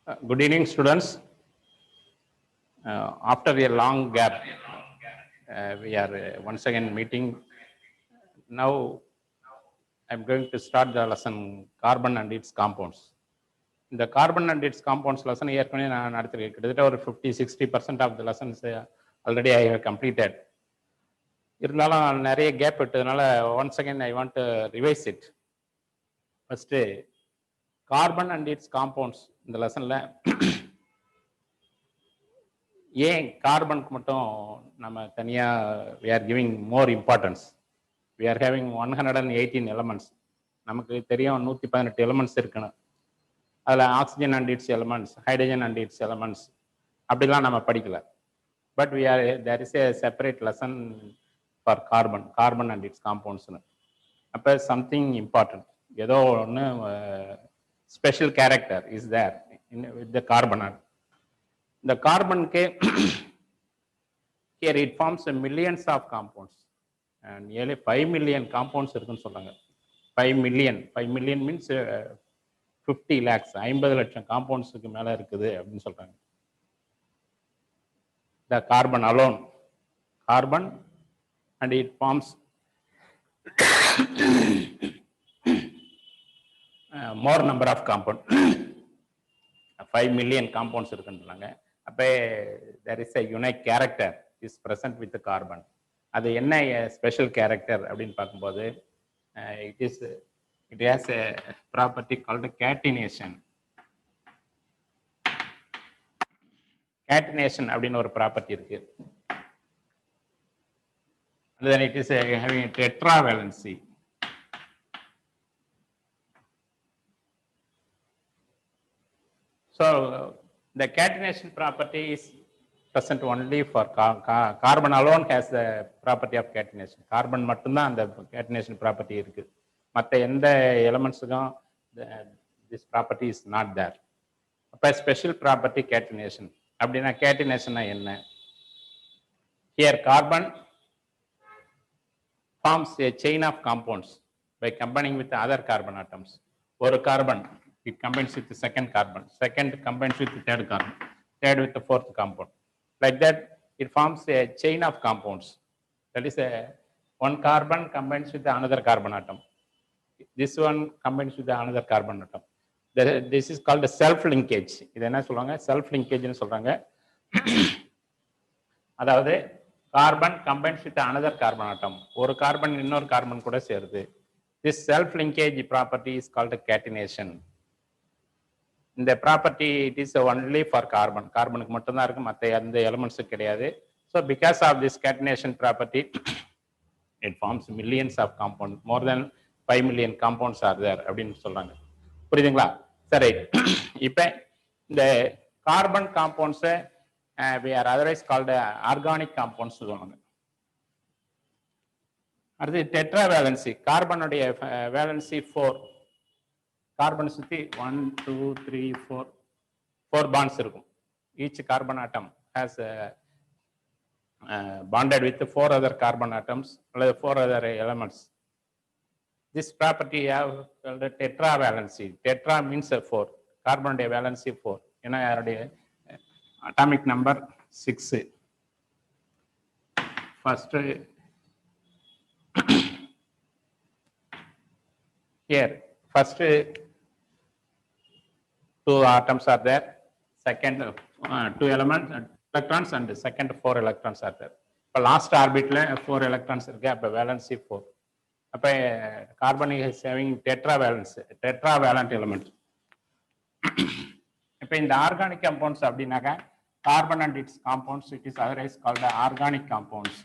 Good evening, students. After a long gap, we are once again meeting. Now, I'm going to start the lesson carbon and its compounds. இந்த carbon and its compounds lesson ஏற்கனவே நான் நடத்திருக்கேன். கிட்டத்தட்ட ஒரு 50-60% of the lessons already I have completed. இருந்தாலும் நிறைய gap விட்டதுனால once again I want to revise it. First carbon and its compounds இந்த லெசன்ல ஏன் கார்பனுக்கு மட்டும் நம்ம தனியாக we are giving more importance. We are having 118 elements. நமக்கு தெரியும் 118 எலமெண்ட்ஸ் இருக்கணும். அதில் oxygen and its elements, hydrogen and its elements அப்படிலாம் நம்ம படிக்கல. But we are there is a separate lesson for carbon and its காம்பவுண்ட்ஸ்னு. அப்போ சம்திங் இம்பார்ட்டன்ட், ஏதோ ஒன்று special character is there with the carbon. இந்த கார்பனுக்கு here it forms millions of compounds and nearly 5 million compounds இருக்குன்னு சொல்றாங்க. 5 million means 50 lakhs, 50 லட்சம் காம்பவுண்ட்ஸுக்கு மேல இருக்குது அப்படின்னு சொல்றாங்க. The carbon alone, carbon and it forms more number of compounds. 5 million compounds இருக்குன்றாங்க. அப்போ there is a unique character is present with the carbon. அது என்ன ஸ்பெஷல் கேரக்டர் அப்படின்னு பார்க்கும்போது it has a property called catenation. Catenation அப்படின்னு ஒரு property இருக்கு. And then it is having a tetravalency. So the catenation property is present only for carbon alone has the property of catenation. Carbon மட்டும்தான் அந்த catenation property இருக்கு. மற்ற எந்த எலிமெண்ட்ஸுக்கும் this property is not there. அப்போ special property catenation. அப்படின்னா catenation என்ன? Here carbon forms a chain of compounds by combining with other carbon atoms. ஒரு carbon it combines with the second carbon, second combines with the third carbon, third with the fourth compound. Like that, it forms a chain of compounds. That is, one carbon combines with another carbon atom. This one combines with another carbon atom. This is called self-linkage. இது என்ன சொல்றாங்க? Self-linkageன்னு சொல்றாங்க. அதாவது carbon combines with another carbon atom. ஒரு carbon இன்னொரு carbon கூட சேருது. This self-linkage property is called catenation. இந்த property it is only for கார்பனுக்கு மட்டும்தான் இருக்கு, மற்ற எந்த எலிமெண்ட்ஸும் கிடையாது. So because of this catenation property it forms millions of compound, more then 5 million compounds are there அப்படின்னு சொல்றாங்க. புரியுதுங்களா? சரி, இப்போ இந்த கார்பன் காம்பவுண்ட்ஸை we are otherwise called organic compounds சொல்லுவாங்க. அடுத்து டெட்ரா வேலன்சி. கார்பனுடைய வேலன்சி 4. கார்பன் சுற்றி 1 2 3 4 பாண்ட்ஸ் இருக்கும். Each carbon atom has bonded with 4 other carbon atoms அல்லது 4 other elements. This property have called tetravalency. Tetra means 4. கார்பனுடைய valency 4. ஏன்னா யாருடைய atomic number 6. First here first 2 atoms are there, second 2 electrons and second 4 electrons are there. இப்போ last ஆர்பிட்ல 4 electrons இருக்கு. அப்போ valency 4. அப்போ carbon is having tetravalent element. இப்போ இந்த ஆர்கானிக் காம்பவுண்ட்ஸ் அப்படின்னாக்கா carbon and its compounds it is otherwise called organic compounds.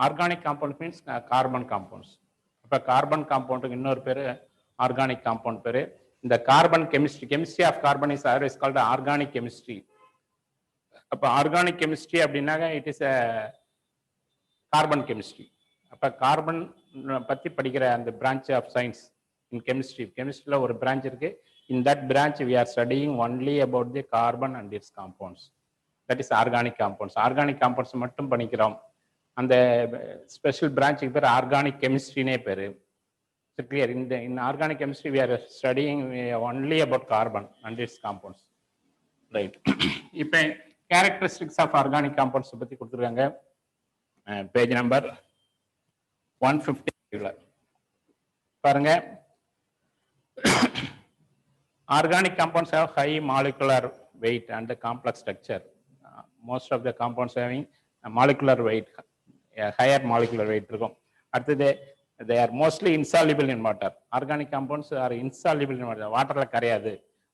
Organic compound means carbon compounds. இப்போ carbon காம்பவுண்டுக்கு இன்னொரு பேர் ஆர்கானிக் காம்பவுண்ட் பேர். இந்த carbon chemistry of carbon is always called organic chemistry. அப்போ ஆர்கானிக் கெமிஸ்ட்ரி அப்படின்னாக்க it is carbon chemistry. அப்போ carbon பற்றி படிக்கிற அந்த பிரான்ச் ஆஃப் சயின்ஸ் இன் கெமிஸ்ட்ரியில் ஒரு பிரான்ச் இருக்கு. In that branch we are studying only about the carbon and its compounds. That is organic compounds. Organic compounds மட்டும் பண்ணிக்கிறோம். அந்த ஸ்பெஷல் பிரான்ச்சுக்கு பேர் ஆர்கானிக் கெமிஸ்ட்ரினே பேர். It's clear. In organic chemistry, we are studying only about carbon and its compounds. Right. இப்போ characteristics of organic compounds பத்தி கொடுத்துருக்காங்க. Page number 150 பாருங்க. Organic compounds have high molecular weight and complex structure. Most of the compounds having a molecular weight, a higher molecular weight இருக்கும். அடுத்தது they are mostly insoluble in water. Organic compounds are insoluble in water. வாட்டர்ல கரையாது.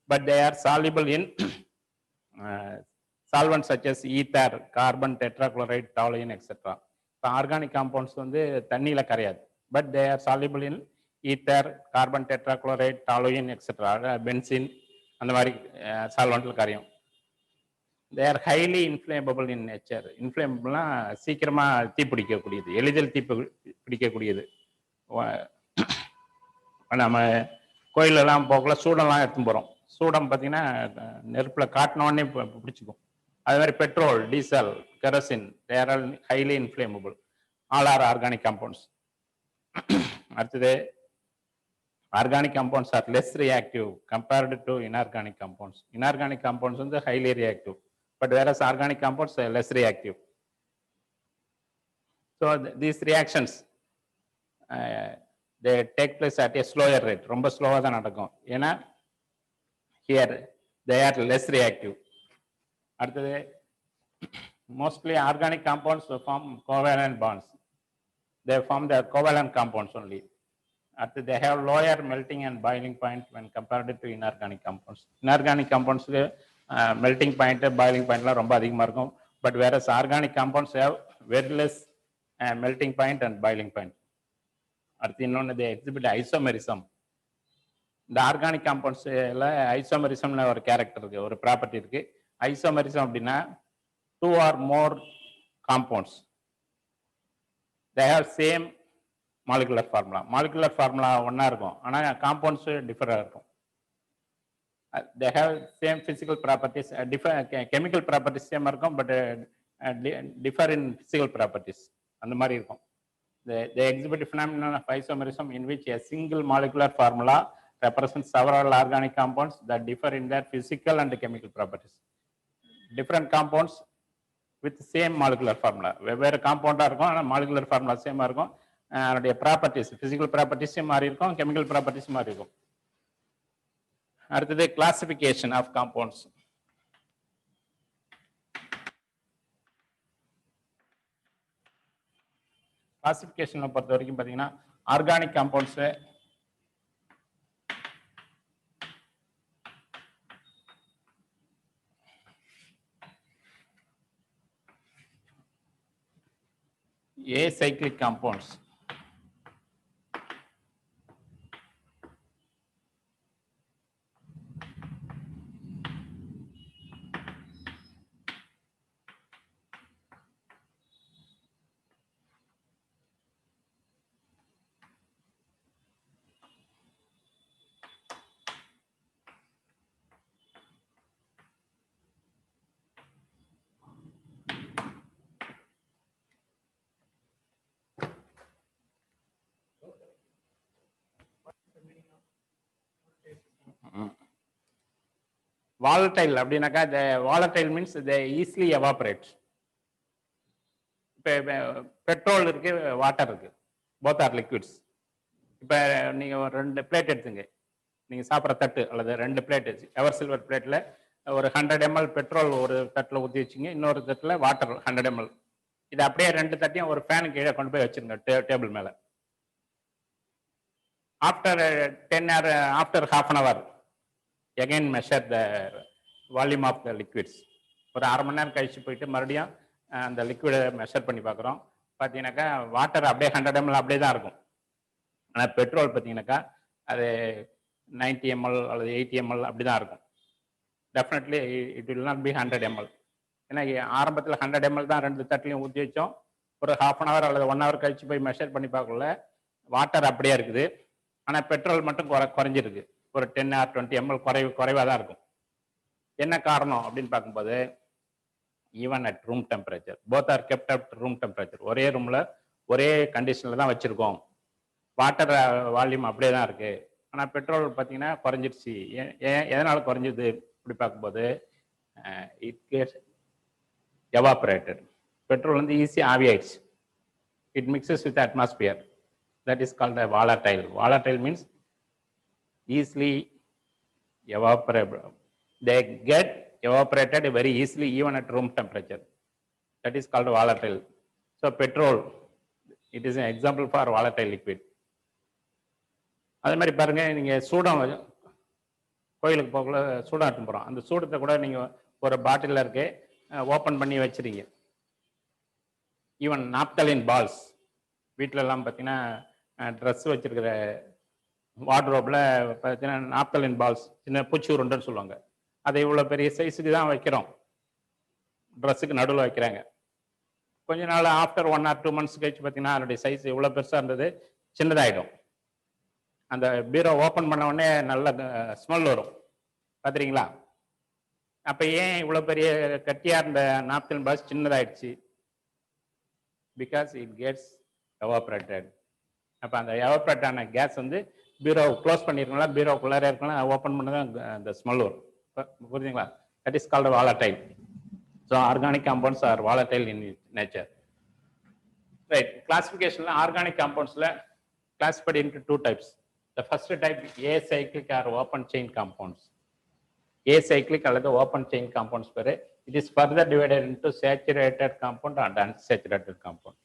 But they are soluble in solvents such as ether, carbon tetrachloride, toluene, etc. So organic compounds வந்து தண்ணியில கரையாது. But they are soluble in ether, carbon tetrachloride, toluene, etc. benzene அந்த மாதிரி சால்வெண்ட்ல கரையும். They are highly inflammable in nature. Inflammable சீக்கிரமா தீப்பிடிக்கக்கூடியது, எளிதில் தீப்பிடிக்கக்கூடியது. நம்ம கோயிலெல்லாம் போகல சூடெல்லாம் எடுத்துன்னு போகிறோம். சூடம் பார்த்தீங்கன்னா நெருப்பில் காட்டினோடனே பிடிச்சிக்கும். அது மாதிரி petrol, diesel, kerosene, they are all highly inflammable. All are organic compounds. அடுத்தது organic compounds are less reactive compared to inorganic compounds. Inorganic compounds வந்து ஹைலி ரியாக்டிவ், பட் வேற organic compounds less reactive. So these reactions they take place at a slower rate. ரொம்ப ஸ்லோவாக தான் நடக்கும். ஏன்னா here they are less reactive. அடுத்தது mostly organic compounds form covalent bonds. They form the covalent compounds only. அடுத்தது they have lower melting and boiling point when compared to inorganic compounds. Inorganic compounds melting point, boiling point ரொம்ப அதிகமாக இருக்கும். But whereas organic compounds have very less melting point and boiling point. அடுத்து இன்னொன்று they exhibit isomerism. இந்த organic காம்பவுண்ட்ஸ்ல ஐசோமெரிசம்னு ஒரு character இருக்கு, ஒரு property இருக்கு. ஐசோமெரிசம் அப்படின்னா 2 or more compounds they have same molecular formula. molecular formula ஒன்னா இருக்கும், ஆனால் காம்பவுண்ட்ஸ் டிஃபராக இருக்கும். they have same physical properties, chemical properties same இருக்கும், but differ in physical properties அந்த மாதிரி இருக்கும். They exhibit a phenomenon of isomerism in which a single molecular formula represents several organic compounds that differ in their physical and chemical properties. Different compounds with same molecular formula. வெவ்வேறு காம்பவுண்டாக இருக்கும், ஆனால் molecular formula சேமாக இருக்கும். அதனுடைய properties, physical ப்ராப்பர்ட்டிஸும் மாறி இருக்கும், chemical ப்ராப்பர்ட்டிஸும் மாறி இருக்கும். அடுத்தது கிளாசிஃபிகேஷன் ஆஃப் காம்பவுண்ட்ஸ். கிளாசிஃபிகேஷனை பொறுத்த வரைக்கும் பார்த்தீங்கன்னா organic compounds acyclic compounds, volatile அப்படின்னாக்கா volatile means they easily evaporate. இப்போ பெட்ரோல் இருக்கு, வாட்டர் இருக்கு, both are liquids. இப்போ நீங்க ஒரு 2 பிளேட் எடுத்துங்க, நீங்க சாப்பிட்ற தட்டு அல்லது 2 பிளேட் எவர் சில்வர் பிளேட்ல ஒரு 100 ml பெட்ரோல் ஒரு தட்டில் ஊற்றி வச்சுங்க, இன்னொரு தட்டில் வாட்டர் 100 ml. இது அப்படியே 2 தட்டியும் ஒரு ஃபேனுக்கு கீழே கொண்டு போய் வச்சிருங்க டேபிள் மேல. After 10 hour, after half an hour again measure the volume of the liquids. ஒரு 1/2 மணி நேரம் கழிச்சு போயிட்டு மறுபடியும் அந்த லிக்விடை மெஷர் பண்ணி பார்க்குறோம். பார்த்தீங்கன்னாக்கா வாட்டர் அப்படியே 100 ml அப்படியே தான் இருக்கும். ஆனால் பெட்ரோல் பார்த்தீங்கன்னாக்கா அது 90 ml அல்லது 80 ml அப்படி தான் இருக்கும். Definitely it will not be 100 ml. ஏன்னா ஆரம்பத்தில் 100 ml தான் 2 தட்டிலையும் ஊற்றி வச்சோம். ஒரு half an hour அல்லது 1 hour கழிச்சு போய் மெஷர் பண்ணி பார்க்கல, வாட்டர் அப்படியே இருக்குது, ஆனால் பெட்ரோல் மட்டும் குறைஞ்சிருக்கு. ஒரு 10 or 20 ml குறைவாக தான் இருக்கும். என்ன காரணம் அப்படின்னு பார்க்கும்போது even at room temperature, both are kept at room temperature, ஒரே ரூம்ல ஒரே கண்டிஷன்ல தான் வச்சிருக்கோம் வாட்டர் வால்யூம் அப்படியே தான் இருக்கு. ஆனால் பெட்ரோல் பார்த்தீங்கன்னா குறைஞ்சிருச்சு. ஏன் எதனால குறைஞ்சது இப்படி பார்க்கும்போது இட் கெட்ஸ் எவாபரேட்டட். பெட்ரோல் வந்து ஈஸியாக ஆவியாயிடுச்சு. It mixes with atmosphere. That is called volatile. Volatile means easily evaporable. They get evaporated very easily even at room temperature. That is called volatile. So petrol, it is an example for volatile liquid. அதே மாதிரி பாருங்க, நீங்க சூடம் கோயிலுக்கு போகல சூடம் எடுத்து போகிறோம். அந்த சூடத்தை கூட நீங்க ஒரு பாட்டிலில் இருக்கு ஓப்பன் பண்ணி வச்சுறீங்க. ஈவன் நாப்தலின் பால்ஸ் வீட்டில எல்லாம் பார்த்தீங்கன்னா ட்ரெஸ் வச்சிருக்கிற வார்ட்ரோப்ல பார்த்தீங்கன்னா நாப்தலின் பால்ஸ் சின்ன பூச்சி உருண்டைன்னு சொல்லுவாங்க. அதை இவ்வளோ பெரிய சைஸுக்கு தான் வைக்கிறோம். ட்ரெஸ்ஸுக்கு நடுவில் வைக்கிறாங்க. கொஞ்ச நாள் ஆஃப்டர் 1 or 2 months கழிச்சு பார்த்தீங்கன்னா அதனுடைய சைஸ் எவ்வளோ பெருசாக இருந்தது சின்னதாயிடும். அந்த பீரோ ஓப்பன் பண்ண உடனே நல்ல ஸ்மெல் வரும். பார்த்துறீங்களா? அப்போ ஏன் இவ்வளோ பெரிய கட்டியாக இருந்த நாப்தலின் பால்ஸ் சின்னதாயிடுச்சு? Because it gets evaporated. அப்போ அந்த எவாபரேட் ஆன கேஸ் வந்து பீரோ க்ளோஸ் பண்ணிருக்கலாம், பீரோக்குள்ளார இருக்கலாம், ஓப்பன் பண்ணதான் அந்த ஸ்மெல் வரும். புரியுதுங்களா? That is called volatile. So organic compounds are volatile in nature. Right. கிளாசிஃபிகேஷன்ல ஆர்கானிக் காம்பவுண்ட்ஸ்ல classified into 2 types. The first type acyclic or open chain compounds. Acyclic அல்லது open chain compounds பேரு. It is further divided into saturated compound and unsaturated compound.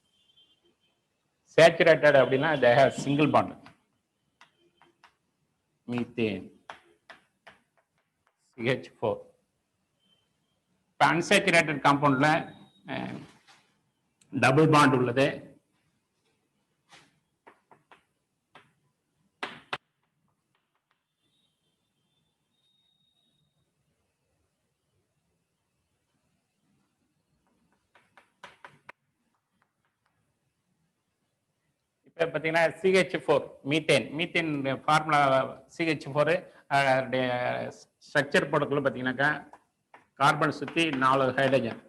Saturated அப்படின்னா they have single bond. Methane, CH4. இப்போ unsaturated காம்பவுண்ட்ல double bond உள்ளது. இப்போ பார்த்தீங்கன்னா CH4 methane formula CH4 structure போடக்குள்ள பார்த்தீங்கன்னாக்கா carbon சுற்றி 4 hydrogen,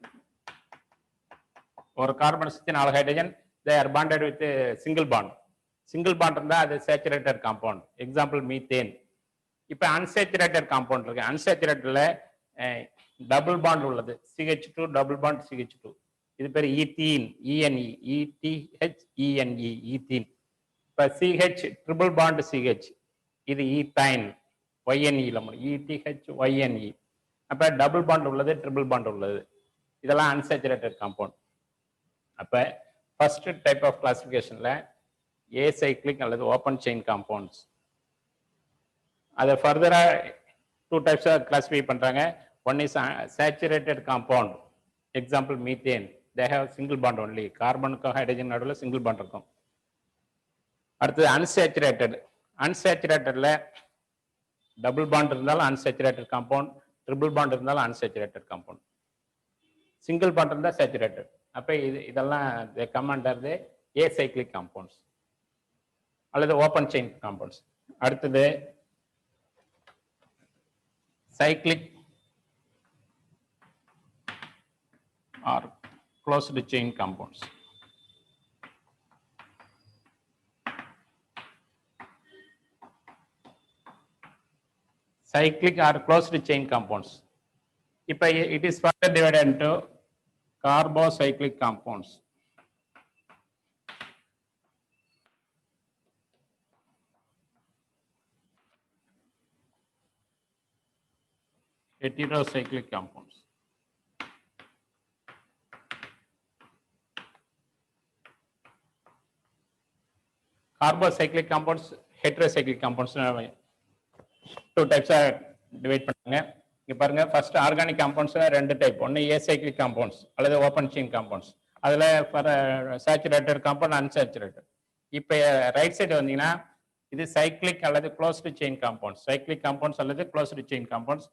ஒரு கார்பன் சுற்றி 4 hydrogen, they are bonded with single bond இருந்தால் அது சேச்சுரேட்டட் காம்பவுண்ட். Example methane. இப்போ அன்சேச்சுரேட்டட் காம்பவுண்ட் இருக்கு. அன்சேச்சுரேட்டட்ல டபுள் பாண்ட் உள்ளது, CH2 டபுள் பாண்ட் CH2. இது பேர் ஈத்தீன், ENE, ETHENE, ஈத்தீன். இப்போ CH ட்ரிபிள் பாண்ட் CH, இது ஈத்தைன், YNE, ETHYNE. அப்போ டபுள் பாண்ட் உள்ளது, ட்ரிபிள் பாண்ட் உள்ளது. இதெல்லாம் அன்சேச்சுரேட்டட் காம்பவுண்ட். அப்போ ஃபர்ஸ்ட் டைப் ஆஃப் கிளாசிஃபிகேஷன்ல ஏசைக்ளிக் அல்லது ஓப்பன் செயின் காம்பவுண்ட்ஸ். அதை ஃபர்தரா 2 types கிளாசிஃபை பண்றாங்க. One is saturated compound. Example methane, they have single bond only. கார்பனுக்கும் ஹைட்ரஜன் நடுவில் சிங்கிள் பாண்ட் இருக்கும். அடுத்தது அன்சேச்சுரேட்டட்ல டபுள் பாண்ட் இருந்தாலும் அன்சேச்சுரேட்டட் காம்பவுண்ட், ட்ரிபிள் பாண்ட் இருந்தாலும் அன்சேச்சுரேட்டட் காம்பவுண்ட், சிங்கிள் பாண்ட் இருந்தால் சேச்சுரேட்டட். அப்போ இதெல்லாம் come under the acyclic compounds அல்லது ஓப்பன் செயின் காம்பவுண்ட்ஸ். அடுத்தது cyclic or closed chain compounds. Cyclic or closed chain compounds. If it is further divided into carbocyclic compounds. Heterocyclic compounds. Carbocyclic compounds, heterocyclic compounds 2 types divide பண்ணாங்க. இங்க பாருங்க, first organic compounds 2 type. ஒன்று acyclic compounds அல்லது open chain compounds. அதில் saturated compound, unsaturated. இப்போ right side வந்தீங்கன்னா இது cyclic அல்லது closed chain compounds. Cyclic compounds அல்லது க்ளோஸ்டு செயின் காம்பவுண்ட்ஸ்.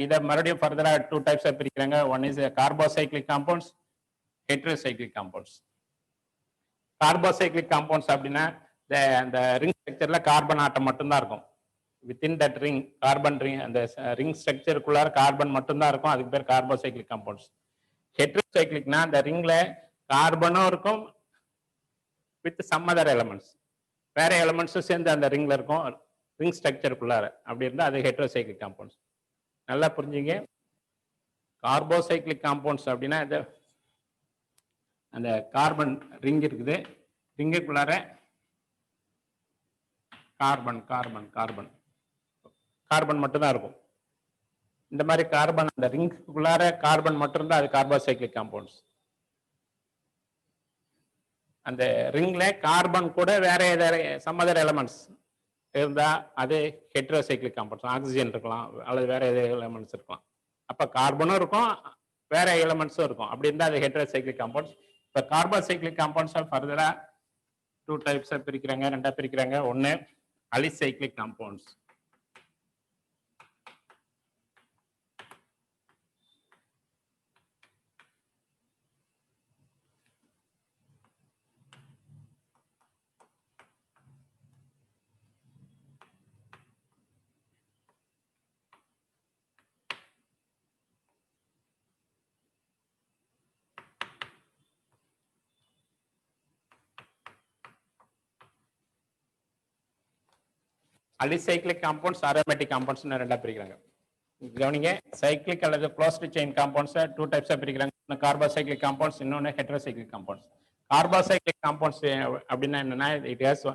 இதை மறுபடியும் ஃபர்தரா 2 types பிரிக்கிறாங்க. One is carbocyclic compounds, heterocyclic compounds. Carbocyclic compounds அப்படின்னா அந்த ரிங் ஸ்ட்ரக்சர்ல கார்பன் ஆட்டம் மட்டும்தான் இருக்கும். Within that ring, carbon ring, அந்த ரிங் ஸ்ட்ரக்சருக்குள்ளார கார்பன் மட்டும்தான் இருக்கும். அதுக்கு பேர் கார்போசைக்ளிக் காம்பவுண்ட்ஸ். ஹெட்ரோசைக்ளிக்னா அந்த ரிங்ல கார்பனும் இருக்கும் வித் சம் அதர் எலமெண்ட்ஸ். வேற எலமெண்ட்ஸும் சேர்ந்து அந்த ரிங்ல இருக்கும், ரிங் ஸ்ட்ரக்சருக்குள்ளார. அப்படி இருந்தா அது ஹெட்ரோசைக்ளிக் காம்பவுண்ட்ஸ். நல்லா புரிஞ்சுங்க. கார்போசைக்ளிக் காம்பவுண்ட்ஸ் அப்படின்னா அந்த கார்பன் ரிங் இருக்குது, ரிங்குக்குள்ளார கார்பன் கார்பன் கார்பன் கார்பன் மட்டும் தான் இருக்கும். இந்த மாதிரி கார்பன் அந்த ரிங்குக்குள்ளார கார்பன் மட்டும் இருந்தா அது கார்போசைக்ளிக் காம்பவுண்ட்ஸ். அந்த ரிங்ல கார்பன் கூட வேற ஏதாவது சம் அதர் எலமெண்ட்ஸ் இருந்தா அது ஹெட்ரோசைக்ளிக் காம்பவுண்ட்ஸ். ஆக்சிஜன் இருக்கலாம் அல்லது வேற ஏதாவது எலமெண்ட்ஸ் இருக்கலாம். அப்ப கார்பனும் இருக்கும், வேற எலமெண்ட்ஸும் இருக்கும். அப்படி இருந்தா அது ஹெட்ரோசைக்ளிக் காம்பவுண்ட்ஸ். இப்ப கார்போசைக்ளிக் காம்பவுண்ட்ஸ் ஃபர்தரா 2 டைப்ஸா பிரிக்கிறாங்க, ரெண்டா பிரிக்கிறாங்க. ஒன்னு alicyclic compounds. Alicyclic compounds, aromatic compounds ரெண்டா பிரிக்கிறாங்க. கவனிங்க, சைக்ளிக் அல்லது க்ளோஸ்டு செயின் காம்பவுண்ட்ஸ் 2 டைப்ஸா பிரிக்கிறாங்க. ஒன்று கார்போசைக்ளிக் காம்பவுண்ட்ஸ், இன்னொன்று ஹெட்ரோசைக்ளிக் காம்பவுண்ட்ஸ். கார்போசைக்ளிக் காம்பவுண்ட்ஸ் அப்படின்னா என்னன்னா, it has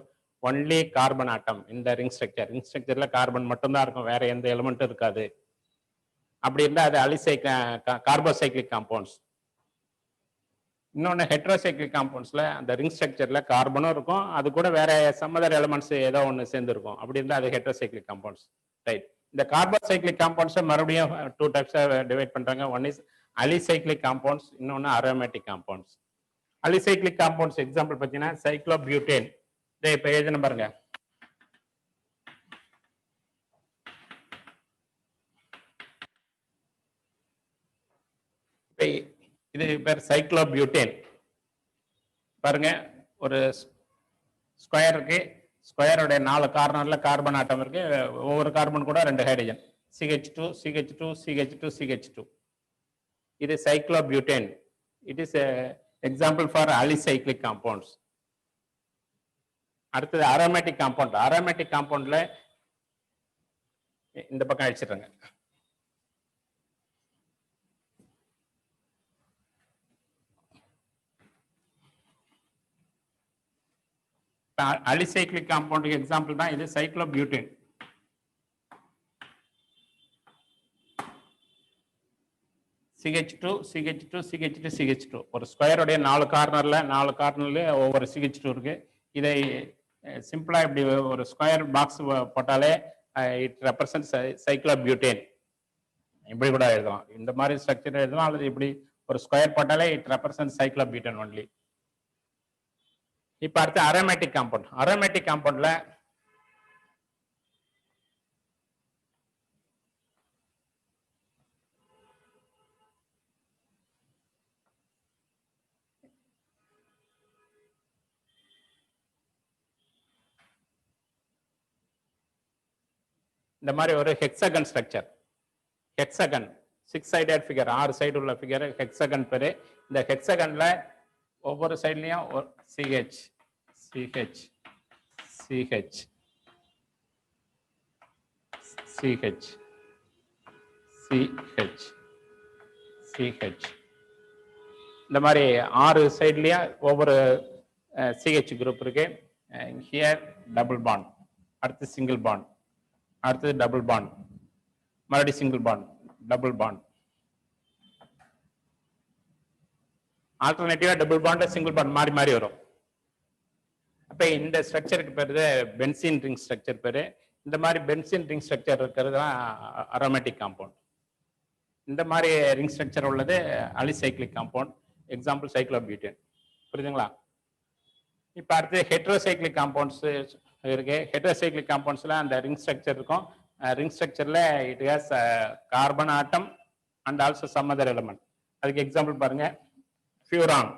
only carbon atom இந்த ரிங் ஸ்ட்ரக்சர். ரிங் ஸ்ட்ரக்சர்ல கார்பன் மட்டும் தான் இருக்கும், வேற எந்த எலிமெண்ட்டும் இருக்காது. அப்படி இருந்தா அது கார்போசைக்ளிக் காம்பவுண்ட்ஸ். இன்னொன்று ஹெட்ரோசைக்ளிக் காம்பவுண்ட்ஸ்ல அந்த ரிங் ஸ்ட்ரக்சர்ல கார்பனும் இருக்கும், அது கூட வேற சம் அதர் எலிமெண்ட்ஸ் ஏதோ ஒன்று சேர்ந்துருக்கும். அப்படி இருந்தா அது ஹெட்ரோசைக்ளிக் காம்பவுண்ட்ஸ். ரைட். இந்த கார்போசைக்ளிக் காம்பவுண்ட்ஸை மறுபடியும் 2 டைப்ஸா டிவைட் பண்றாங்க. ஒன் இஸ் அலிசைக்ளிக் காம்பவுண்ட்ஸ், இன்னொன்று aromatic compounds. Alicyclic compounds example பார்த்தீங்கன்னா சைக்ளோபியூட்டேன். இதை இப்போ எழுதுன பாருங்க. இது பேர் சைக்ளோபியூட்டேன். பாருங்க, ஒரு ஸ்கொயர் இருக்கு, ஸ்கொயருடைய 4 கார்னர்ல கார்பன் ஆட்டம் இருக்கு, ஒவ்வொரு கார்பன் கூட 2 hydrogen, CH2 CH2 CH2 CH2. இது cyclobutane. It is example for alicyclic compounds. அடுத்தது அரோமேட்டிக் காம்பவுண்ட். அரோமேட்டிக் காம்பவுண்ட்ல இந்த பக்கம் அழிச்சிடுறாங்க. அலிசைக்ளிக் காம்பவுண்டுக்கு எக்ஸாம்பிள் தான் இது cyclobutane. CH2 CH2 CH2 CH2 ஒரு ஸ்கொயருடைய 4 கார்னர்ல ஒவ்வொரு CH2 இருக்கு. இதை சிம்பிளா இப்படி ஒரு ஸ்கொயர் பாக்ஸ் போட்டாலே இட் ரெப்ரசன்ட் சைக்ளோபியூட்டேன். இப்படி கூட எழுதலாம், இந்த மாதிரி ஸ்ட்ரக்சர் எழுதலாம், அல்லது இப்படி ஒரு ஸ்கொயர் போட்டாலே இட் ரெப்ரசன்ட் சைக்ளோபியூட்டேன் ஒன்லி. இப்ப அடுத்து அரோமேட்டிக் காம்பவுண்ட். அரோமேட்டிக் காம்பவுண்ட்ல இந்த மாதிரி ஒரு hexagon structure. Hexagon 6 sided figure, 6 side உள்ள ஃபிகர் ஹெக்ஸாகன் பேரு. இந்த ஹெக்ஸாகன்ல ஒவ்வொரு சைட்லயும் CH CH CH CH CH CH இந்த மாதிரி 6 சைட்லயும் ஒவ்வொரு CH குரூப் இருக்கு. ஹியர் டபுள் பாண்ட், அடுத்து சிங்கிள் பாண்ட், அடுத்தது டபுள் பாண்ட், மறுபடியும் சிங்கிள் பாண்ட், டபுள் பாண்ட், ஆல்டர்னேட்டிவா டபுள் பாண்ட் சிங்கிள் பாண்ட் மாறி மாறி வரும். அப்ப இந்த ஸ்ட்ரக்சருக்கு பேரு பென்சீன் ரிங் ஸ்ட்ரக்சர் பேரு. இந்த மாதிரி பென்சீன் ரிங் ஸ்ட்ரக்சர் இருக்கிறது தான் அரோமேட்டிக் காம்பவுண்ட். இந்த மாதிரி ரிங் ஸ்ட்ரக்சர் உள்ளது அலிசைக்ளிக் காம்பவுண்ட். Example cyclobutane. புரியுதுங்களா? இப்ப அடுத்து ஹெட்ரோசைக்ளிக் காம்பவுண்ட்ஸ் இருக்கு. ஹெட்ரோசைக்ளிக் காம்பவுண்ட்ஸ்ல அந்த ரிங் ஸ்ட்ரக்சர் இருக்கும். ரிங் ஸ்ட்ரக்சர்ல it has carbon atom and also some other element. அதுக்கு எக்ஸாம்பிள் பாருங்க, ஃபியூரான்.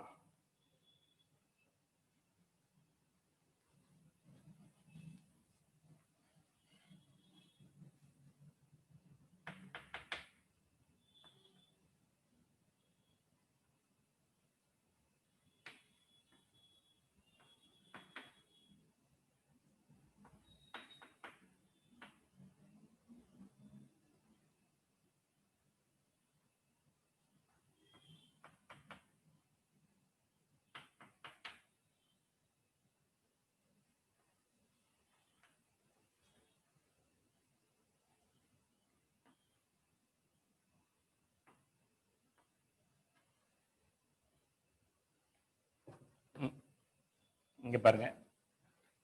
இங்க பாருங்க.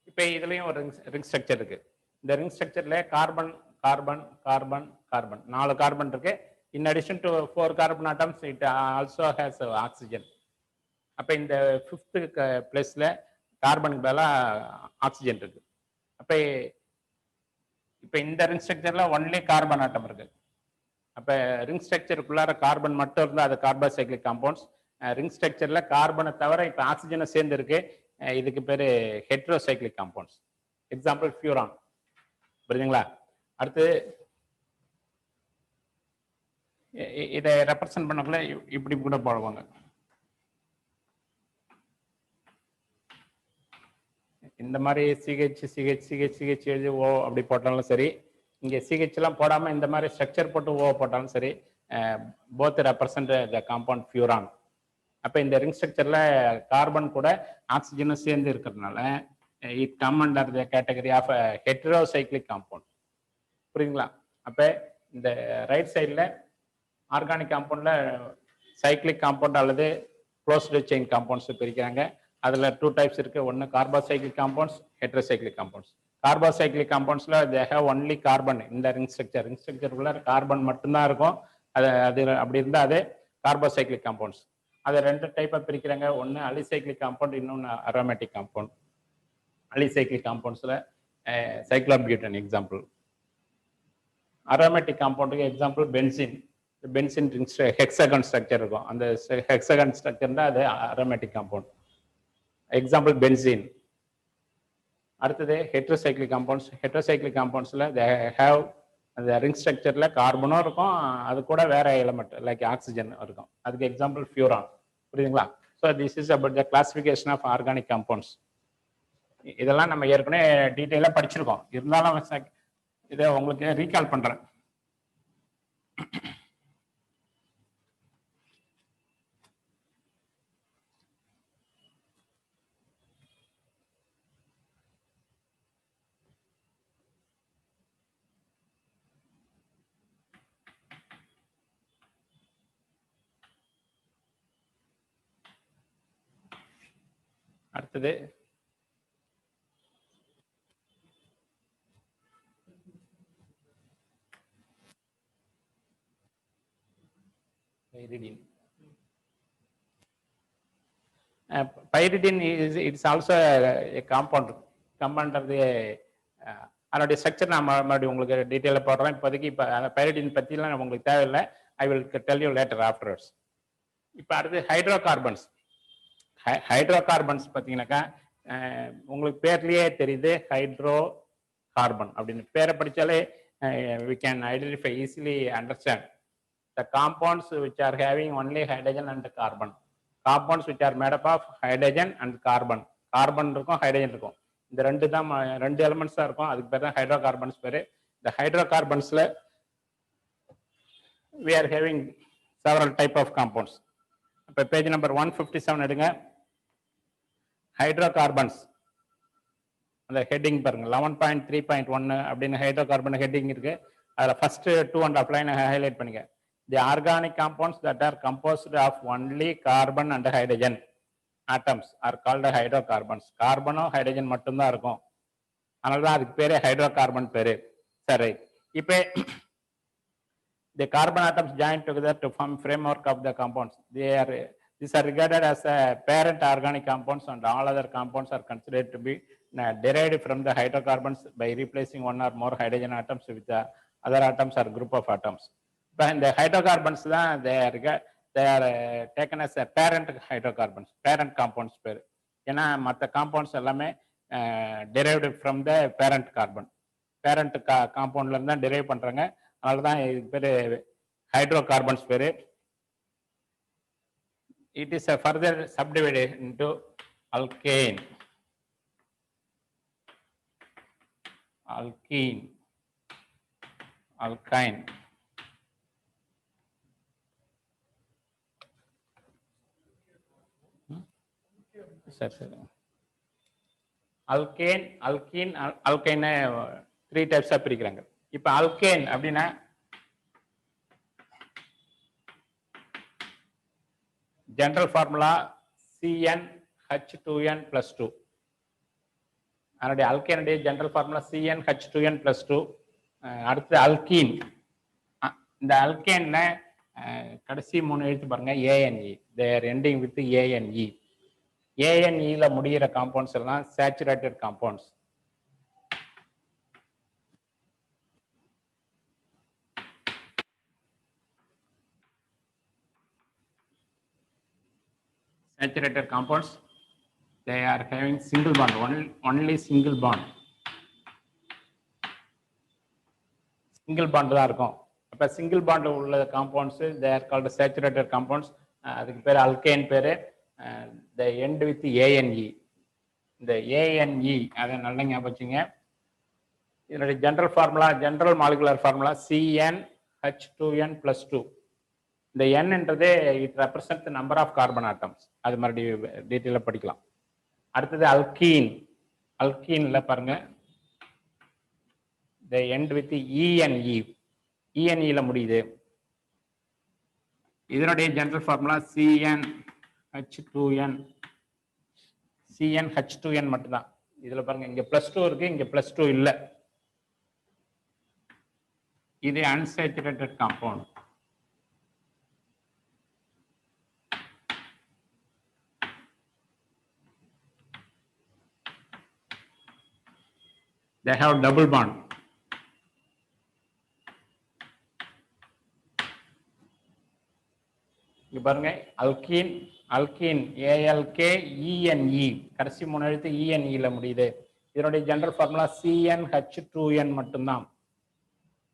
இப்போ இதுலயும் ஒரு ரிங் ஸ்ட்ரக்சர் இருக்கு. இந்த ரிங் ஸ்ட்ரக்சர்ல carbon carbon carbon carbon 4 carbon இருக்கு. In addition to 4 carbon atoms it also has oxygen. அப்ப இந்த 5th பிளேஸ்ல கார்பனுக்கு பதிலா ஆக்சிஜன் இருக்கு. அப்ப இப்ப இந்த ரிங் ஸ்ட்ரக்சர்ல ஒன்லி கார்பன் ஆட்டம் இருக்கு. அப்ப ரிங் ஸ்ட்ரக்சருக்குள்ளார கார்பன் மட்டும் இருந்தா அது கார்போசைக்ளிக் காம்பவுண்ட்ஸ். ரிங் ஸ்ட்ரக்சர்ல கார்பனை தவிர இப்ப ஆக்சிஜனை சேர்ந்து இருக்கு. இதுக்கு பேரு ஹெட்ரோசைக்ளிக் காம்பவுண்ட்ஸ். Example furan. புரியுதுங்களா? அடுத்து இதை ரெப்ரசன்ட் பண்ணக்குள்ள இப்படி கூட போடுவாங்க. இந்த மாதிரி சிஹெச் சிஹெச் சிஹெச் சிஹெச் எழுதி ஓ அப்படி போட்டாலும் சரி, இங்கே சிஹெச் எல்லாம் போடாம இந்த மாதிரி ஸ்ட்ரக்சர் போட்டு ஓ போட்டாலும் சரி, both represent the compound furan. அப்ப இந்த ரிங் ஸ்ட்ரக்சர்ல கார்பன் கூட ஆக்சிஜனும் சேர்ந்து இருக்கிறதுனால it come under the category of heterocyclic compound. புரியுதுங்களா? அப்ப இந்த ரைட் சைடில் ஆர்கானிக் காம்பவுண்ட்ல சைக்ளிக் காம்பவுண்ட் அல்லது க்ளோஸ்டு செயின் காம்பவுண்ட்ஸ் பிரிக்கிறாங்க. அதுல 2 டைப்ஸ் இருக்கு. ஒன்னு carbocyclic compounds, heterocyclic compounds. Carbocyclic காம்பவுண்ட்ஸ்ல தே ஹேவ் ஒன்லி கார்பன். இந்த ரிங் ஸ்ட்ரக்சருக்குள்ள கார்பன் மட்டும்தான் இருக்கும். அது அப்படி இருந்தா அது கார்போசைக்ளிக் காம்பவுண்ட்ஸ். அதை 2 டைப்பா பிரிக்கிறாங்க. ஒன்னு அலிசைக்ளிக் காம்பவுண்ட், இன்னொன்னு அரோமேட்டிக் காம்பவுண்ட். அலிசைக்ளிக் காம்பவுண்ட்ஸ்ல சைக்ளோபியூட்டன் எக்ஸாம்பிள். அரோமேட்டிக் காம்பவுண்டுக்கு example benzene. Benzene hexagon structure இருக்கும். அந்த ஹெக்ஸகன் ஸ்ட்ரக்சர் தான் அது அரோமேட்டிக் காம்பவுண்ட். Example benzene. அடுத்தது ஹெட்ரோசைக்ளிக் காம்பவுண்ட்ஸ். ஹெட்ரோசைக்ளிக் காம்பவுண்ட்ஸ்ல தே ஹேவ் அந்த ரிங் ஸ்ட்ரக்சர்ல கார்பனும் இருக்கும், அது கூட வேற எலிமெண்ட் லைக் ஆக்சிஜன் இருக்கும். அதுக்கு எக்ஸாம்பிள் ஃபியூரான். புரியுதுங்களா? So this is about the classification of organic compounds. இதெல்லாம் நம்ம ஏற்கனவே டீட்டெயிலாக படிச்சிருக்கோம். இருந்தாலும் இதை உங்களுக்கு ரீகால் பண்றேன். அடுத்தது pyridine. Pyridine it's also a compound under the அதனுடைய ஸ்ட்ரக்சர் நான் மறுபடியும் உங்களுக்கு டீட்டெயிலாக போடுறேன். இப்போதைக்கு இப்போ பைரிடின் பற்றிலாம் உங்களுக்கு தேவையில்லை. I will tell you later afterwards. இப்போ அடுத்து ஹைட்ரோ கார்பன்ஸ். ஹைட்ரோ கார்பன்ஸ் பார்த்தீங்கன்னாக்கா உங்களுக்கு பேர்லேயே தெரியுது ஹைட்ரோ கார்பன் அப்படின்னு. பேரை படித்தாலே we can identify easily understand the compounds which are having only hydrogen and carbon. Compounds which are made up of hydrogen and carbon. Carbon இருக்கும், ஹைட்ரஜன் இருக்கும். இந்த ரெண்டு எலிமெண்ட்ஸ் தான் இருக்கும். அதுக்கு பேர் தான் ஹைட்ரோ கார்பன்ஸ் பேரு. இந்த ஹைட்ரோ கார்பன்ஸ்ல we are having several type of compounds. இப்போ பேஜ் நம்பர் 157 எடுங்க. ஹைட்ரோ கார்பன்ஸ் அந்த ஹெட்டிங் பாருங்க. 11.3.1 அப்படின்னு ஹைட்ரோ கார்பன் ஹெட்டிங் இருக்கு. அதில் ஃபர்ஸ்ட் 2.5 லைன் ஹைலைட் பண்ணுங்க. The organic compounds that are composed of only carbon and hydrogen atoms are called hydrocarbons. கார்பனும் hydrogen மட்டும்தான் இருக்கும். அதனால தான் அதுக்கு பேரு ஹைட்ரோ கார்பன் பேரு. சரி, இப்போ the carbon atoms join together to form framework of the compounds. These are regarded as parent organic compounds, and all other compounds are considered to be derived from the hydrocarbons by replacing one or more hydrogen atoms with the other atoms or group of atoms. இப்போ இந்த hydrocarbons தான் they are taken as a parent hydrocarbons, parent compounds பேர். ஏன்னா மற்ற compounds எல்லாமே derived from the parent carbon, parent காம்பவுண்ட்ல இருந்து தான் derive பண்றாங்க. அதனால தான் இது பேரு ஹைட்ரோகார்பன்ஸ் பேரு. It is a further subdivided into alkane, alkene, alkyne. சரி, அல்கேன், அல்கீன், அல்கைன் 3 டைப்ஸா பிரிக்கிறாங்க. இப்ப அல்கேன் அப்படின்னா ஜெனரல் ஃபார்முலா CnH2n+2. அதனுடைய அல்கேனுடைய ஜெனரல் ஃபார்முலா CnH2n+2. அடுத்து அல்கீன். இந்த அல்கேன்ல கடைசி 3 எழுத்து பாருங்க ANE. Their ending with ANE. ANEல முடிகிற காம்பவுண்ட்ஸ் எல்லாம் saturated compounds. Saturated compounds, they are having single bond, only single bond. Single bond தான் இருக்கும். அப்ப single bond உள்ள compounds they are called saturated compounds. அதுக்கு பேர் alkane பேரு. they end with ANE. இந்த ANE அதை நல்லா ஞாபகம் வச்சுங்க. இதனுடைய general formula, general molecular formula CnH2n+2. இந்த Nன்றது it represent number of carbon atoms. அது மறுபடியும் டீட்டெயிலாக படிக்கலாம். அடுத்தது அல்கீன். அல்கீன்ல பாருங்க த எண்ட் வித் ENE. ENEல முடியுது. இதனுடைய ஜெனரல் ஃபார்முலா CnH2n. CnH2n மட்டும்தான். இதுல பாருங்க இங்க +2 இருக்கு, இங்க +2 இல்லை. இது unsaturated compound. They have double bond. இங்க பாருங்க அல்கீன், அல்கீன் ALKENE, கடைசி 3 எழுத்து ENEல முடியுது. இதனுடைய ஜெனரல் ஃபார்முலா CnH2n மட்டும்தான்.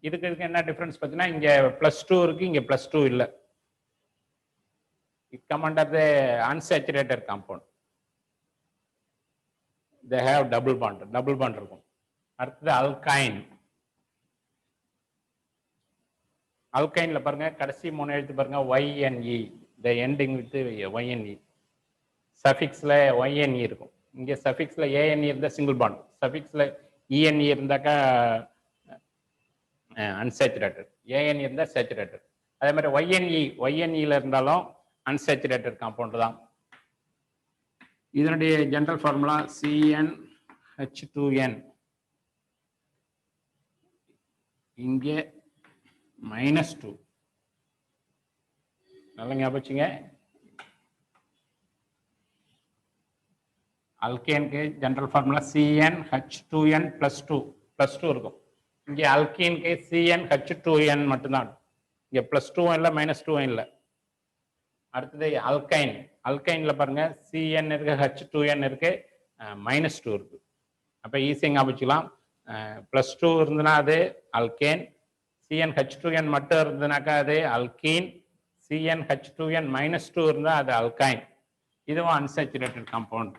இதுக்கு என்ன டிஃபரன்ஸ் பார்த்தீங்கன்னா இங்க +2 இருக்கு, இங்க +2 இல்லை. It come under the unsaturated compound. They have double bond இருக்கும். அடுத்தது அல்கைன். அல்கைன்ல பாருங்க கடைசி 3 எழுத்து பாருங்க YNE. the ending with YNE. சஃபிக்ஸ்ல YNE இருக்கும். இங்க சஃபிக்ஸ்ல ANE இருந்தா சிங்கிள் பாண்ட், சஃபிக்ஸ்ல ENE இருந்தாக்கா அன்சேச்சுரேட்டட், ANE இருந்தா சேச்சுரேட்டட். அதே மாதிரி YNEல இருந்தாலும் அன்சேச்சுரேட்டட் காம்பவுண்ட் தான். இதனுடைய ஜெனரல் ஃபார்முலா CnH2n. இங்கே -2. நல்லா ஞாபகம் வச்சுங்க. அல்கேனுக்கு ஜெனரல் ஃபார்முலா CnH2n+2. +2 இருக்கும். இங்கே அல்கீனுக்கு CnH2n மட்டும்தான். இங்கே +2 இல்லை, -2 இல்லை. அடுத்தது அல்கைன். அல்கைன்ல பாருங்க CN இருக்கு, H2n இருக்கு, -2 இருக்கு. அப்ப ஈஸியாக ஞாபகம் வச்சுக்கலாம். +2 இருந்ததுன்னா அது அல்கேன், CnH2n மட்டும் இருந்ததுனாக்கா அது அல்கீன், CnH2n -2 இருந்தா அது அல்கைன். இதுவும் அன்சேச்சுரேட்டட் காம்பவுண்ட்.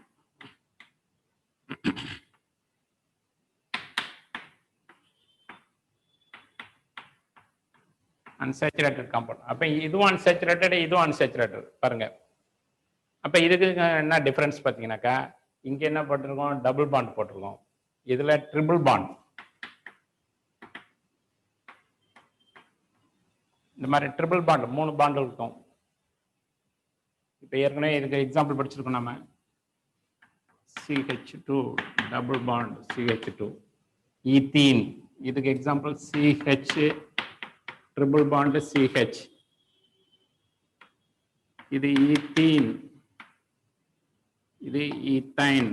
Unsaturated compound. அப்ப இதுவும் அன்சேச்சுரேட்டட், இதுவும் அன்சேச்சுரேட்டட் பாருங்க. அப்ப இதுக்கு என்ன டிஃபரன்ஸ் பார்த்தீங்கன்னாக்கா இங்க என்ன போட்டிருக்கோம், டபுள் பாண்ட் போட்டிருக்கோம். இதுல ட்ரிபிள் பாண்ட். இந்த மாதிரி ட்ரிபிள் பாண்ட் 3 பாண்ட் இருக்கும். இப்ப ஏற்கனவே இதுக்கு எக்ஸாம்பிள் படிச்சிருக்கோம் நம்ம. CH2 double bond CH2. Ethene, இதுக்கு example CH triple bond CH. இது ஈத்தீன், இது ஈத்தைன்.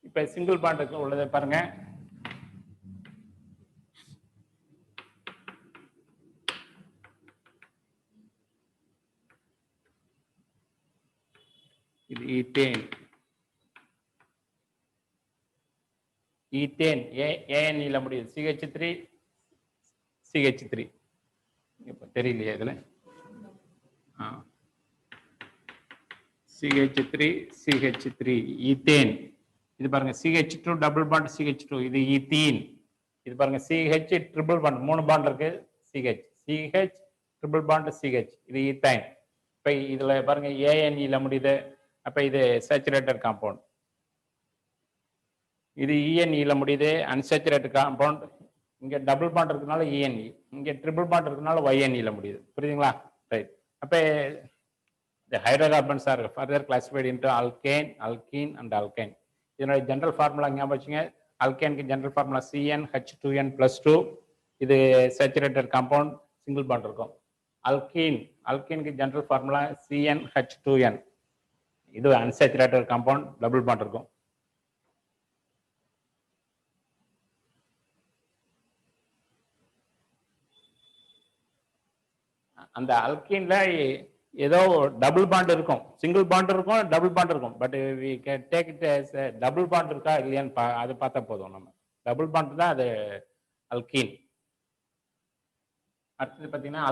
இப்ப சிங்கிள் பாண்டுக்கு உள்ளதை பாருங்க. இது ஈத்தேன். ஈத்தேன் ANEல முடியுது. CH3 CH3. இப்ப தெரியலையே இதுல. CH3 CH3 ethane. இது பாருங்க CH2 டபுள் பாண்ட் CH2. இது ஈத்தீன். இது பாருங்க CH ட்ரிபிள் பாண்ட் 3 பாண்ட் இருக்கு. CH triple bond CH. இது ஈத்தைன். இப்ப இதுல பாருங்க ANEல முடியுது. அப்ப இது சேச்சுரேட்டட் காம்பவுண்ட். இது ENEல முடியுது, அன்சேச்சுரேட்டட் காம்பவுண்ட். இங்க டபுள் பாண்ட் இருக்கனால ENE, இங்க ட்ரிபிள் பாண்ட் இருக்கனால YNEல முடியுது. புரியுதுங்களா? ரைட். அப்ப The hydrocarbons are further classified into alkane, alkene, and alkyne. இதனுடைய ஜெனரல் ஃபார்முலா ஞாபகம் வச்சுங்க. அல்கேனுக்கு ஜெனரல் ஃபார்முலா CnH2n+2. இது சேச்சுரேட்டட் காம்பவுண்ட், சிங்கிள் பாண்ட் இருக்கும். அல்கீனுக்கு ஜெனரல் ஃபார்முலா CnH2n. இது அன்சேச்சுரேட்டட் காம்பவுண்ட், டபுள் பாண்ட் இருக்கும். அந்த அல்கீன்ல ஏதோ டபுள் பாண்ட் இருக்கும், சிங்கிள் பாண்ட் இருக்கும், டபுள் பாண்ட் இருக்கும். But we can take it as double bond இருக்கா இல்லையான்னு அது பார்த்தா போதும். நம்ம டபுள் பாண்ட் தான் அது அல்கீன். அடுத்தது பார்த்தீங்கன்னா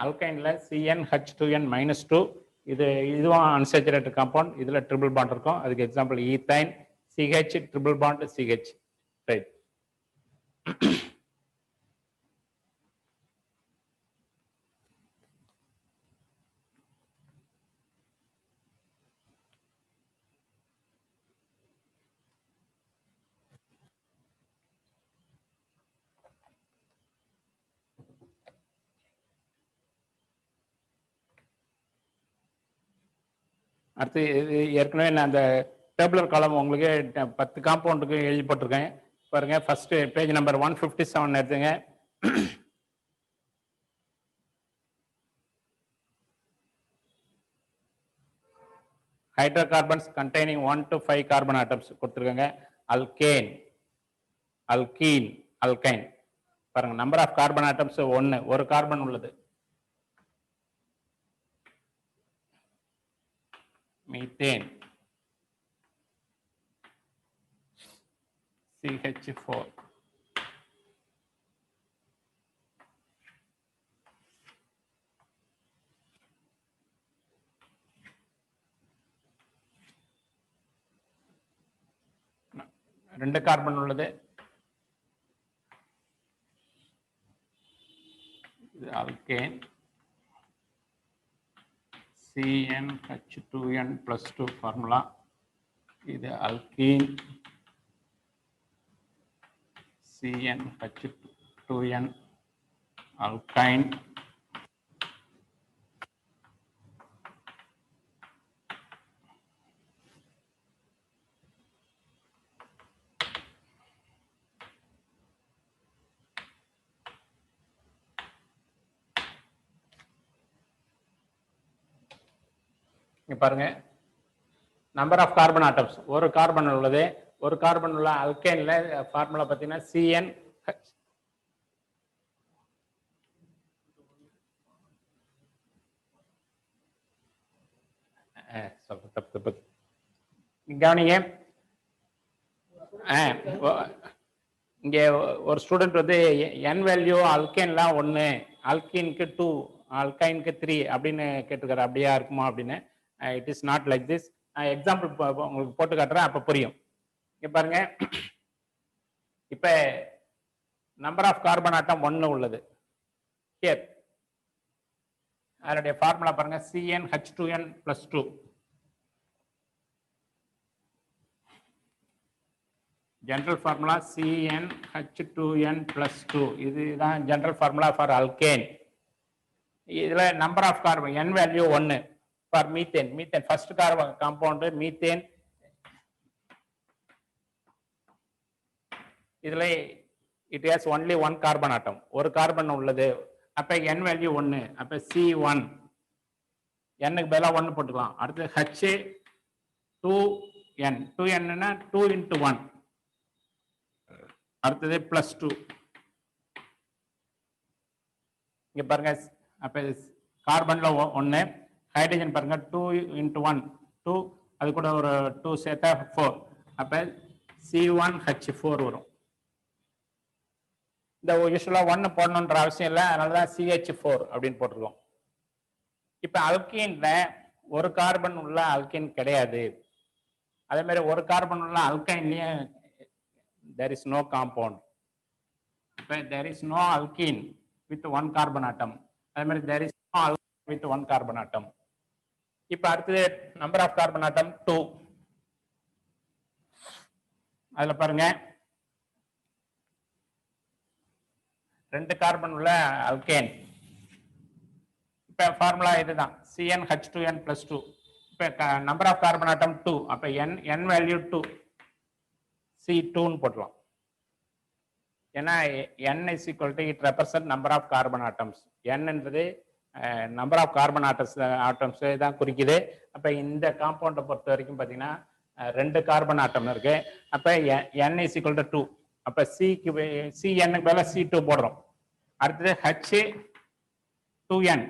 அல்கைன்ல CnH2n-2. இதுவும் அன்சேச்சுரேட்டட் காம்பவுண்ட். இதுல ட்ரிபிள் பாண்ட் இருக்கும். அதுக்கு example ethyne, CH triple bond CH. Right. அடுத்து ஏற்கனவே நான் அந்த டேபுலர் காலம் உங்களுக்கு 10 காம்பவுண்டுக்கு எழுதி போட்டிருக்கேன். பாருங்க, ஃபர்ஸ்ட் பேஜ் நம்பர் 157 எடுத்துங்க. Hydrocarbons containing 1 to 5 carbon atoms கொடுத்துருக்காங்க. Alkane, alkene, alkyne. பாருங்க, நம்பர் ஆஃப் கார்பன் ஆட்டம்ஸ் 1, ஒரு கார்பன் உள்ளது. Methane, CH4. ரெண்டு கார்பன் உள்ளது. இது அல்கேன், CnH2n+2 ஃபார்முலா. இது அல்கீன், CnH2n, அல்கைன். பாருங்க, நம்பர் ஆஃப் கார்பன் ஆட்டம்ஸ் ஒரு கார்பன் உள்ளது. ஒரு கார்பன் உள்ள அல்கேன்ல ஃபார்முலா பார்த்தீங்கன்னா CnH. தப்பு கவனிங்க. இங்க ஒரு ஸ்டூடெண்ட் வந்து என் வேல்யூ அல்கேன்ல 1, அல்கீனுக்கு 2, அல்கைனுக்கு 3 அப்படின்னு கேட்டிருக்காரு. அப்படியா இருக்குமா அப்படின்னு. It is not like this. Example உங்களுக்கு போட்டு காட்டுறேன், அப்ப புரியும். இங்க பாருங்க, இப்ப நம்பர் ஆஃப் கார்பன் ஆட்டம் 1 உள்ளது. ஹியர் அதனுடைய ஃபார்முலா பாருங்க, CnH2n+2. General formula CnH2n+2. இதுதான் ஜெனரல் ஃபார்முலா ஃபார் அல்கேன். இதுல number of carbon n value 1 for methane. Methane first carbon compound methane. இதுல it has only 1 carbon atom, ஒரு கார்பன் உள்ளது. அப்ப n value 1, அப்ப C1, n-க்கு பதிலா 1 போட்டுக்கலாம். அடுத்து H2n, 2n-னா 2 into 1. அடுத்தது +2. இங்க பாருங்க, அப்ப கார்பன்ல 1, ஹைட்ரஜன் பாருங்க 2 into 1, 2, அது கூட ஒரு 2 சேர்த்தா 4. அப்ப C1H4 வரும். இந்த யூஸ்வலா 1 போடணுன்ற அவசியம் இல்லை, அதனாலதான் CH4 அப்படின்னு போட்டிருக்கோம். இப்ப அல்கீன்ல ஒரு கார்பன் உள்ள அல்கீன் கிடையாது. அதே மாதிரி ஒரு கார்பன் உள்ள அல்கைன்லயும் there is no compound. இப்ப there is no alkene with 1 carbon atom. அதே மாதிரி there is no alkene with 1 carbon atom. இப்ப அடுத்தது நம்பர் ஆஃப் கார்பன் ஆட்டம் 2. அதுல பாருங்க, 2 கார்பன் உள்ள அல்கேன். இப்ப இப்போ ஃபார்முலா இதுதான் CnH2n + 2. இப்போ நம்பர் ஆஃப் கார்பன் ஆட்டம் 2, அப்போ n வேல்யூ 2, C2ன்னு போடலாம். ஏன்னா n is equal to it represent number of carbon atoms. n என்பது நம்பர் ஆஃப் கார்பன் ஆட்டம்ஸ் தான் குறிக்குது. அப்போ இந்த காம்பவுண்டை பொறுத்த வரைக்கும் பார்த்தீங்கன்னா 2 கார்பன் ஆட்டம் இருக்கு. அப்போ n is equal to 2. அப்போ Cn மேலே C2 போடுறோம். அடுத்தது H2n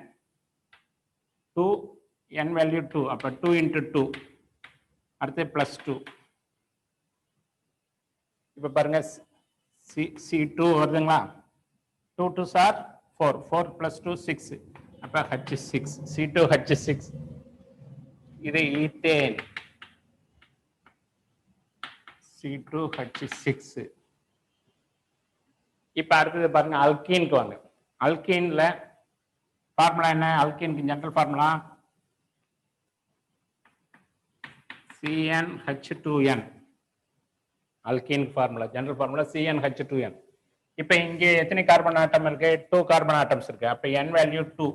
2n வேல்யூ 2, அப்போ 2 × 2, அடுத்து +2. இப்போ பாருங்க C2 வருதுங்களா, 2 2s are 4, 4 + 2 6, அப்போ H6, C2H6. இது ஈத்தேன், C2H6. இப்போ அடுத்தது பாருங்க அல்கீனுக்கு வாங்க. அல்கீன்ல ஃபார்முலா என்ன? அல்கீனுக்கு general formula CnH2n. Alkene formula, general formula CnH2n. இப்போ இங்கே எத்தனை கார்பன் ஆட்டம் இருக்கு? 2 கார்பன் ஆட்டம்ஸ் இருக்கு. அப்போ n வேல்யூ 2,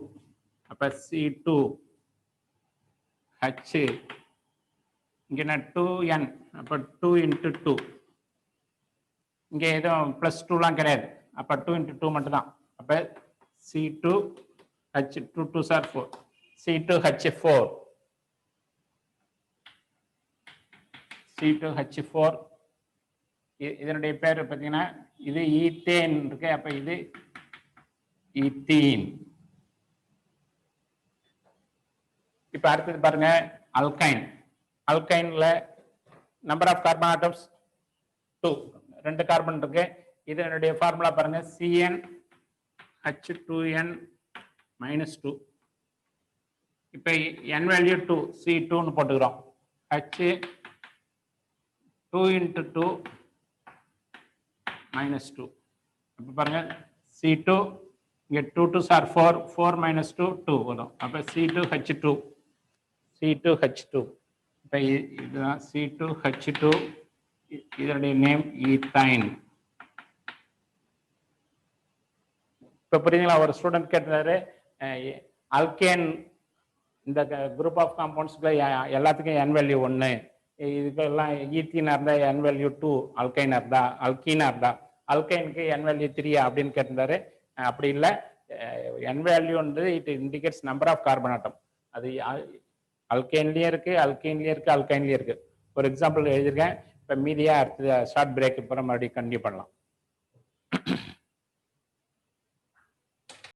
அப்போ C2H, இங்கே 2n, அப்போ 2 × 2. இங்கே எதுவும் +2லாம் கிடையாது. அப்போ 2 × 2 மட்டும் தான். அப்போ C2H, 2 2s are 4, C2H4, C2H4. இதனுடைய பேர் பார்த்தீங்கன்னா இது ஈத்தேன் இருக்கு. அப்போ இது ஈத்தீன். இப்போ அடுத்தது பாருங்க அல்கைன். அல்கைன்ல number of carbon atoms 2, 2 carbon இருக்கு. இதனுடைய ஃபார்முலா பாருங்க CnH2n -2. இப்போ n வேல்யூ 2, C2ன்னு போட்டுக்கிறோம். H 2 × 2 -2. இப்போ பாருங்க C2, இங்கே 2 2s are 4, 4 - 2 2 வரும். அப்போ C2H2, C2H2. இப்போ இதுதான் C2H2, இதனுடைய நேம் ஈத்தைன். இப்போ புரியுதுங்களா? ஒரு ஸ்டூடெண்ட் கேட்டாரு அல்கேன் இந்த குரூப் ஆஃப் காம்பவுண்ட்ஸ்க்கு எல்லாத்துக்கும் n வேல்யூ 1, இதுக்கெல்லாம் ஈத்தீனா இருந்தால் n வேல்யூ 2, அல்கைனா இருந்தா அல்கீனா இருந்தா அல்கைனுக்கு n வேல்யூ 3 அப்படின்னு கேட்டிருந்தாரு. அப்படி இல்லை, n வேல்யூன்றது it indicates number of carbon atom. அது அல்கைன்லேயே இருக்கு, அல்கைன்லேயே இருக்கு, அல்கைன்லேயே இருக்கு. ஒரு எக்ஸாம்பிள் எழுதியிருக்கேன். இப்போ மீதியாக அடுத்த ஷார்ட் பிரேக் அப்புறம் மறுபடியும் கண்டினியூ பண்ணலாம்.